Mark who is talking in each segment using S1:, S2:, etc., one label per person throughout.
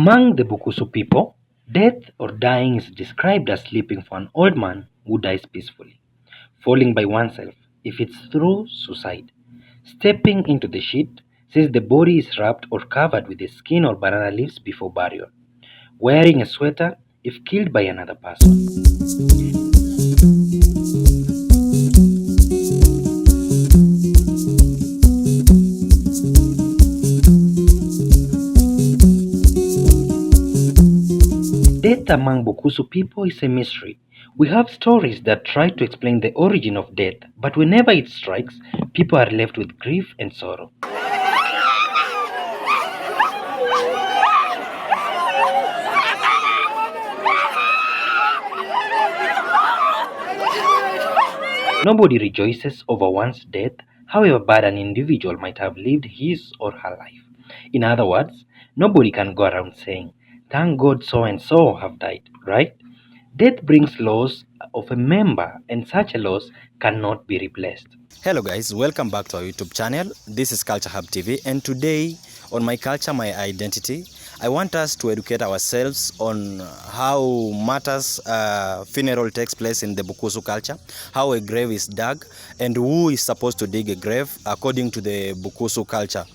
S1: Among the Bukusu people, death or dying is described as sleeping for an old man who dies peacefully, falling by oneself if it's through suicide, stepping into the sheet since the body is wrapped or covered with the skin or banana leaves before burial, wearing a sweater if killed by another person. Death among Bukusu people is a mystery. We have stories that try to explain the origin of death, but whenever it strikes, people are left with grief and sorrow. Nobody rejoices over one's death, however bad an individual might have lived his or her life. In other words, nobody can go around saying, "Thank God so and so have died," right? Death brings loss of a member, and such a loss cannot be replaced.
S2: Hello guys, welcome back to our YouTube channel. This is Culture Hub TV, and today on My Culture, My Identity, I want us to educate ourselves on how matters funeral takes place in the Bukusu culture, how a grave is dug, and who is supposed to dig a grave according to the Bukusu culture.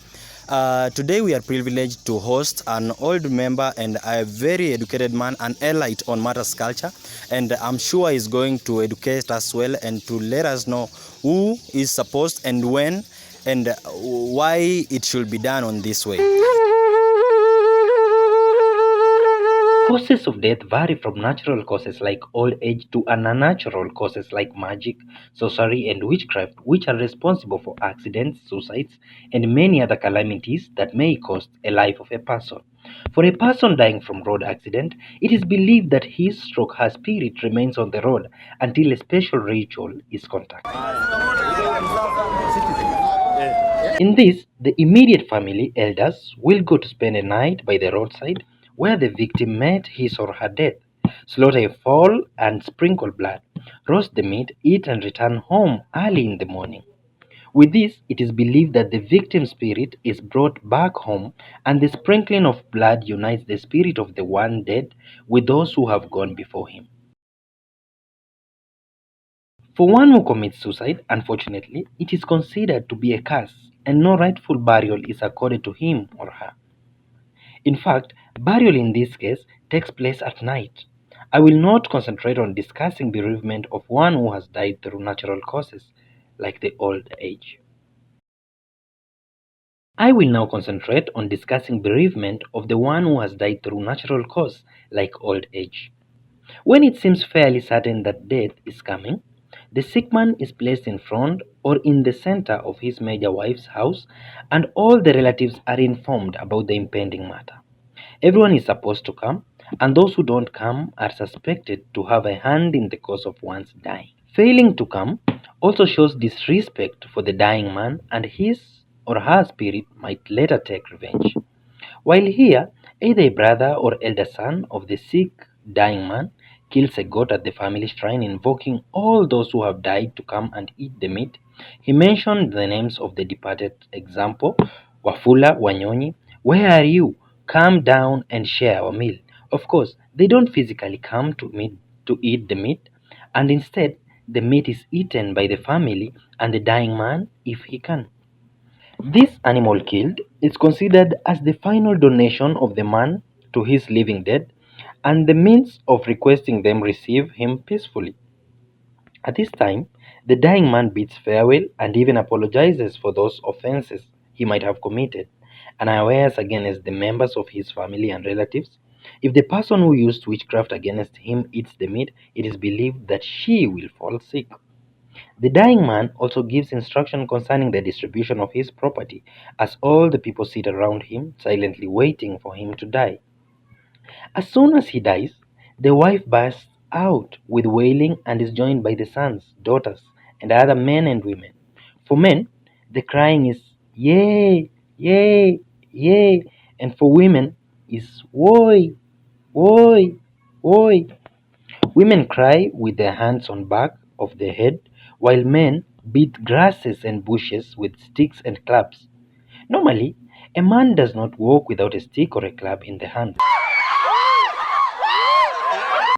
S2: Today we are privileged to host an old member and a very educated man, an elite on matters culture, and I'm sure he's going to educate us well and to let us know who is supposed and when and why it should be done on this way.
S1: Causes of death vary from natural causes like old age to unnatural causes like magic, sorcery, and witchcraft, which are responsible for accidents, suicides, and many other calamities that may cost a life of a person. For a person dying from road accident, it is believed that his stroke her spirit remains on the road until a special ritual is conducted. In this, the immediate family elders will go to spend a night by the roadside where the victim met his or her death, slaughter a fowl and sprinkle blood, roast the meat, eat and return home early in the morning. With this, it is believed that the victim's spirit is brought back home and the sprinkling of blood unites the spirit of the one dead with those who have gone before him. For one who commits suicide, unfortunately, it is considered to be a curse and no rightful burial is accorded to him or her. In fact, burial in this case takes place at night. I will not concentrate on discussing bereavement of one who has died through natural causes, like the old age. I will now concentrate on discussing bereavement of the one who has died through natural cause, like old age. When it seems fairly certain that death is coming, the sick man is placed in front or in the center of his major wife's house, and all the relatives are informed about the impending matter. Everyone is supposed to come, and those who don't come are suspected to have a hand in the cause of one's dying. Failing to come also shows disrespect for the dying man, and his or her spirit might later take revenge. While here, either a brother or elder son of the sick, dying man kills a goat at the family shrine, invoking all those who have died to come and eat the meat. He mentioned the names of the departed, example, Wafula, Wanyonyi, where are you? Come down and share our meal. Of course, they don't physically come to eat the meat, and instead, the meat is eaten by the family and the dying man if he can. This animal killed is considered as the final donation of the man to his living dead and the means of requesting them receive him peacefully. At this time, the dying man bids farewell and even apologizes for those offenses he might have committed and swears against the members of his family and relatives. If the person who used witchcraft against him eats the meat, it is believed that she will fall sick. The dying man also gives instruction concerning the distribution of his property, as all the people sit around him, silently waiting for him to die. As soon as he dies, the wife bursts out with wailing and is joined by the sons, daughters, and other men and women. For men, the crying is yay, yay, yay, and for women is woy, woy, woy. Women cry with their hands on back of their head, while men beat grasses and bushes with sticks and clubs. Normally, a man does not walk without a stick or a club in the hand.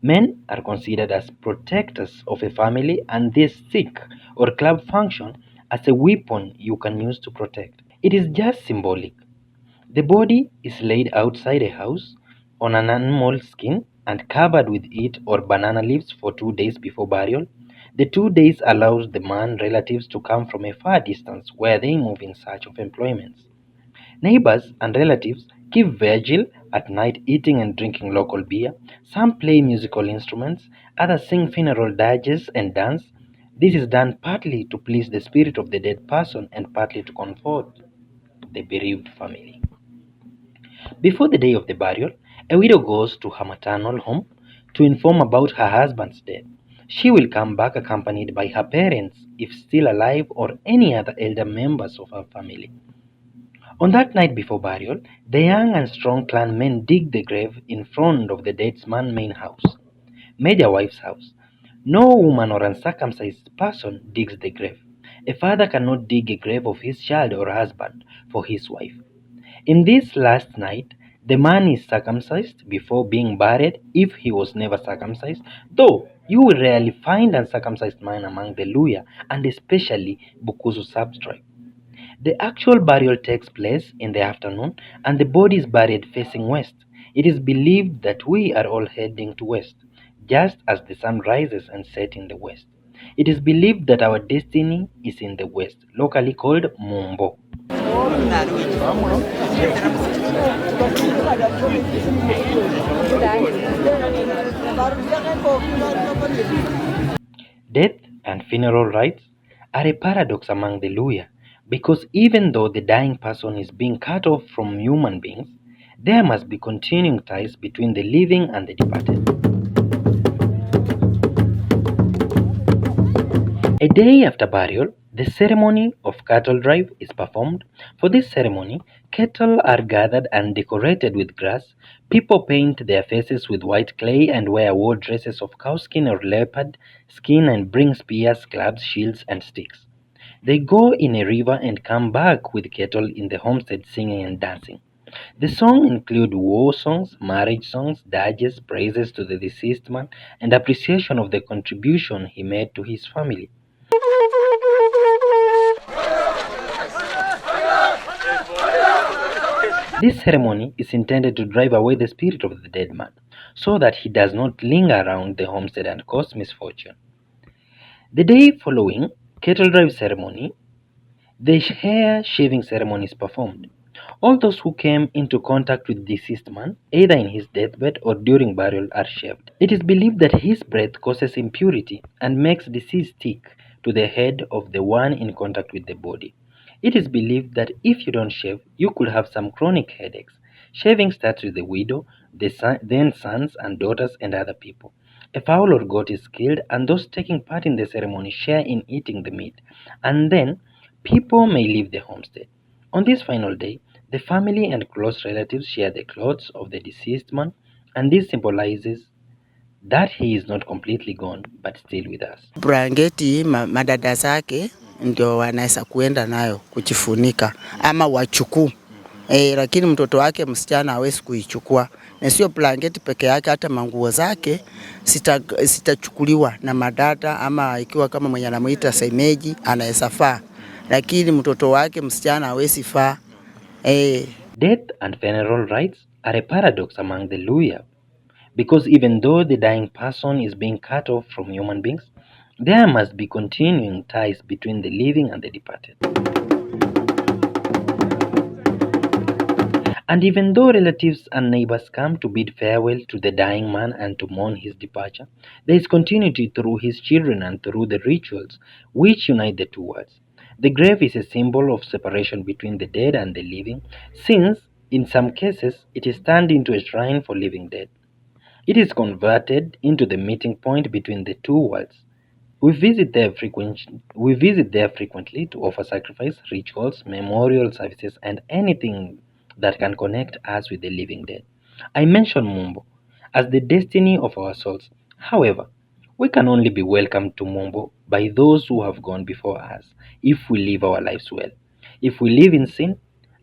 S1: Men are considered as protectors of a family, and this stick or club function as a weapon you can use to protect. It is just symbolic. The body is laid outside a house on an animal skin and covered with it or banana leaves for 2 days before burial. The 2 days allows the man relatives to come from a far distance where they move in search of employments. Neighbors and relatives keep vigil at night, eating and drinking local beer. Some play musical instruments, others sing funeral dirges and dance. This is done partly to please the spirit of the dead person and partly to comfort the bereaved family. Before the day of the burial, a widow goes to her maternal home to inform about her husband's death. She will come back accompanied by her parents, if still alive, or any other elder members of her family. On that night before burial, the young and strong clan men dig the grave in front of the dead man's main house, major wife's house. No woman or uncircumcised person digs the grave. A father cannot dig a grave of his child or husband for his wife. In this last night, the man is circumcised before being buried if he was never circumcised, though you will rarely find uncircumcised men among the Luya and especially Bukusu subtribe. The actual burial takes place in the afternoon and the body is buried facing west. It is believed that we are all heading to west, just as the sun rises and sets in the west. It is believed that our destiny is in the west, locally called Mumbo. Death and funeral rites are a paradox among the Luya because even though the dying person is being cut off from human beings, there must be continuing ties between the living and the departed. A day after burial, the ceremony of cattle drive is performed. For this ceremony, cattle are gathered and decorated with grass. People paint their faces with white clay and wear war dresses of cow skin or leopard skin and bring spears, clubs, shields, and sticks. They go in a river and come back with cattle in the homestead singing and dancing. The song include war songs, marriage songs, dirges, praises to the deceased man, and appreciation of the contribution he made to his family. This ceremony is intended to drive away the spirit of the dead man, so that he does not linger around the homestead and cause misfortune. The day following cattle drive ceremony, the hair shaving ceremony is performed. All those who came into contact with deceased man, either in his deathbed or during burial, are shaved. It is believed that his breath causes impurity and makes disease stick to the head of the one in contact with the body. It is believed that if you don't shave, you could have some chronic headaches. Shaving starts with the widow, then sons and daughters and other people. A fowl or goat is killed, and those taking part in the ceremony share in eating the meat, and then people may leave the homestead. On this final day, the family and close relatives share the clothes of the deceased man, and this symbolizes that he is not completely gone but still with us.
S3: Blanketi madada zake ndio wanaweza kuenda nayo kujifunika ama wachukuu. Lakini mtoto wake msichana hawezi kuichukua. Na sio blanketi peke yake, hata manguo zake sitachukuliwa na madada, ama ikiwa kama mwenye anamuita semeji anaweza faa, lakini mtoto wake msichana hawezi faa.
S1: Death and funeral rites are a paradox among the Luya because even though the dying person is being cut off from human beings, there must be continuing ties between the living and the departed. And even though relatives and neighbors come to bid farewell to the dying man and to mourn his departure, there is continuity through his children and through the rituals which unite the two worlds. The grave is a symbol of separation between the dead and the living, since in some cases it is turned into a shrine for living dead. It is converted into the meeting point between the two worlds. We visit there frequently to offer sacrifice, rituals, memorial services, and anything that can connect us with the living dead. I mention Mumbo as the destiny of our souls. However, we can only be welcomed to Mumbo by those who have gone before us if we live our lives well. If we live in sin,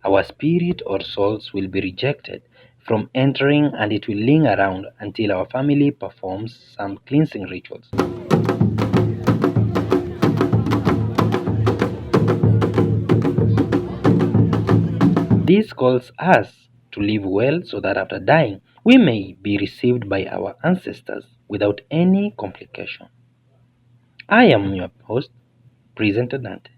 S1: our spirit or souls will be rejected, from entering, and it will linger around until our family performs some cleansing rituals. This calls us to live well so that after dying, we may be received by our ancestors without any complication. I am your host, Presenter Dante.